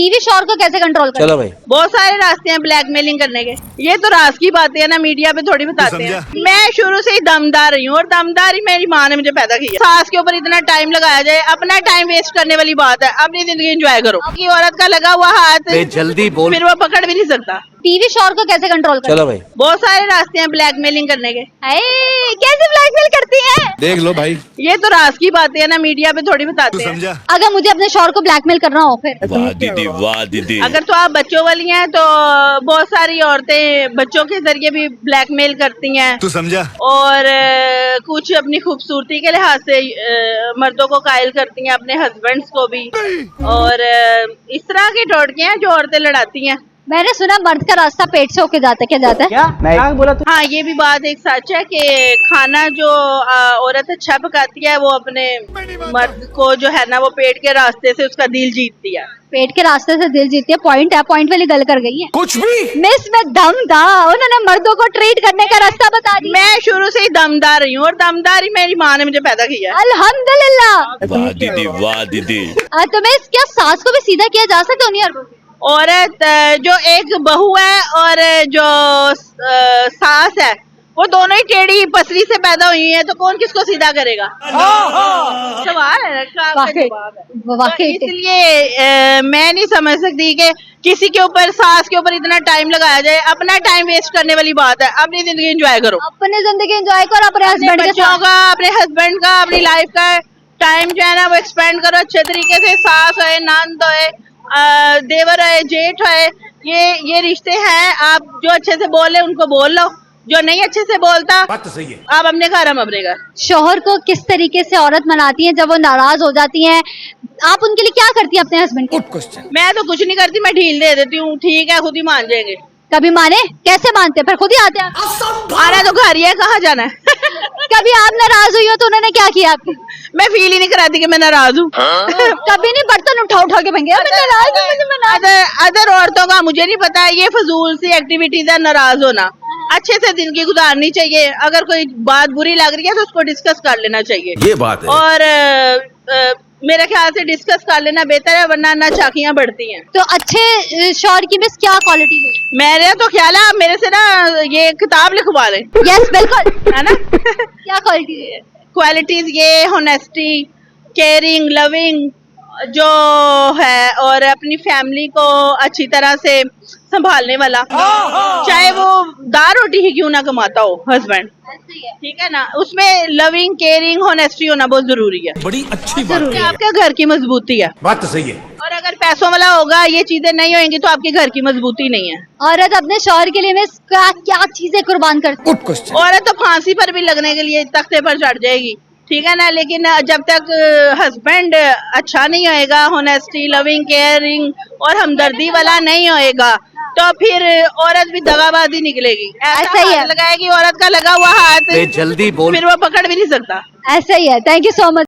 बीवी शौहर को कैसे कंट्रोल कर? चलो भाई, बहुत सारे रास्ते हैं ब्लैकमेलिंग करने के। ये तो राज की बातें है ना, मीडिया पे थोड़ी बताते हैं। मैं शुरू से ही दमदार रही हूँ और दमदारी मेरी माँ ने मुझे पैदा किया। सास के ऊपर इतना टाइम लगाया जाए, अपना टाइम वेस्ट करने वाली बात है। अपनी जिंदगी एंजॉय करो। कि औरत का लगा हुआ हाथ जल्दी बोल, फिर वो पकड़ भी नहीं सकता। बीवी शौहर को कैसे कंट्रोल कर? चलो भाई, बहुत सारे रास्ते हैं ब्लैकमेलिंग करने के। कैसे ब्लैकमेल करती है? देख लो भाई, ये तो राज की बातें है ना, मीडिया पे थोड़ी बताते हैं। अगर मुझे अपने शौहर को ब्लैकमेल करना हो फिर? वाह दीदी, वाह दीदी। अगर तो आप बच्चों वाली हैं तो बहुत सारी औरतें बच्चों के जरिए भी ब्लैकमेल करती हैं। तू समझा? और कुछ अपनी खूबसूरती के लिहाज से मर्दों को कायल करती हैं, अपने हस्बैंड्स को भी। और इस तरह के टोटके हैं जो औरतें लड़ाती हैं। मैंने सुना मर्द का रास्ता पेट से होके जाता है, क्या जाता है? क्या बोला तू? हाँ, ये भी बात एक सच है कि खाना जो औरत अच्छा पकाती है वो अपने मर्द को जो है ना वो पेट के रास्ते से उसका दिल जीतती है। पेट के रास्ते से दिल जीती है, पॉइंट है, पॉइंट वाली गल कर गई है। कुछ भी मिस में दम था, उन्होंने मर्दों को ट्रीट करने का रास्ता बता दिया। मैं शुरू से ही दमदार रही हूँ और दमदारी मेरी माँ ने मुझे पैदा किया। अल्हम्दुलिल्लाह। वाह दीदी, वाह दीदी। तो मैं क्या सास को भी सीधा किया जा सकता है? नहीं, औरत जो एक बहू है और जो सास है वो दोनों ही टेढ़ी पसली से पैदा हुई है, तो कौन किसको सीधा करेगा? सवाल है, वाकई इसलिए मैं नहीं समझ सकती कि किसी के ऊपर सास के ऊपर इतना टाइम लगाया जाए। अपना टाइम वेस्ट करने वाली बात है। अपनी जिंदगी एंजॉय करो, अपनी जिंदगी एंजॉय करो, अपने हस्बैंड के बच्चों का, अपने हस्बैंड का, अपनी लाइफ का टाइम जो है ना वो एक्सपेंड करो अच्छे तरीके से। सास है, नंद है, देवर है, जेठ है, ये रिश्ते हैं। आप जो अच्छे से बोले उनको बोल लो, जो नहीं अच्छे से बोलता बात तो सही है। आप अपने घर, हम अपने घर। शौहर को किस तरीके से औरत मनाती है जब वो नाराज हो जाती हैं? आप उनके लिए क्या करती हैं अपने हस्बैंड? Good question. मैं तो कुछ नहीं करती, मैं ढील दे देती हूँ। ठीक है, खुद ही मान जाएंगे। कभी माने? कैसे मानते हैं? फिर खुद ही आते हैं। आना तो घर ही है, कहाँ जाना है? कभी आप नाराज हुई हो तो उन्होंने क्या किया आपके? मैं फील ही नहीं कराती कि मैं नाराज हूँ। कभी नहीं, बर्तन उठा उठा के फेंके मैं नाराज हूं, मुझे मना। अदर औरतों का मुझे नहीं पता, ये फजूल सी एक्टिविटीज है नाराज होना। अच्छे से जिंदगी गुजारनी चाहिए। अगर कोई बात बुरी लग रही है तो उसको डिस्कस कर लेना चाहिए। ये बात है। और मेरे ख्याल से डिस्कस कर लेना बेहतर है, वरना ना चाकियां बढ़ती हैं। तो अच्छे शौहर की मिस क्या क्वालिटी है? मेरे तो ख्याल है आप मेरे से ना ये किताब लिखवा लें। यस बिल्कुल, है ना? क्या क्वालिटी है? क्वालिटीज ये होनेस्टी, केयरिंग, लविंग जो है, और अपनी फैमिली को अच्छी तरह से संभालने वाला, चाहे वो दाल रोटी ही क्यों ना कमाता हो हस्बैंड, ठीक है ना? उसमें लविंग, केयरिंग, होनेस्टी होना बहुत जरूरी है। बड़ी अच्छी बात है। आपके घर की मजबूती है। बात तो सही है। और अगर पैसों वाला होगा, ये चीजें नहीं होंगी तो आपके घर की मजबूती नहीं है। औरत अपने शौहर के लिए मिस क्या क्या चीजें कुर्बान करती है? Good question. औरत तो फांसी पर भी लगने के लिए तख्ते पर चढ़ जाएगी, ठीक है ना? लेकिन जब तक हस्बैंड अच्छा नहीं होएगा, होनेस्टी, लविंग, केयरिंग और हमदर्दी वाला नहीं होएगा, तो फिर औरत भी दगाबाजी निकलेगी। ऐसा ही है। हाथ लगाएगी औरत का लगा हुआ हाथ, जल्दी बोल, फिर वो पकड़ भी नहीं सकता। ऐसा ही है। Thank you so much.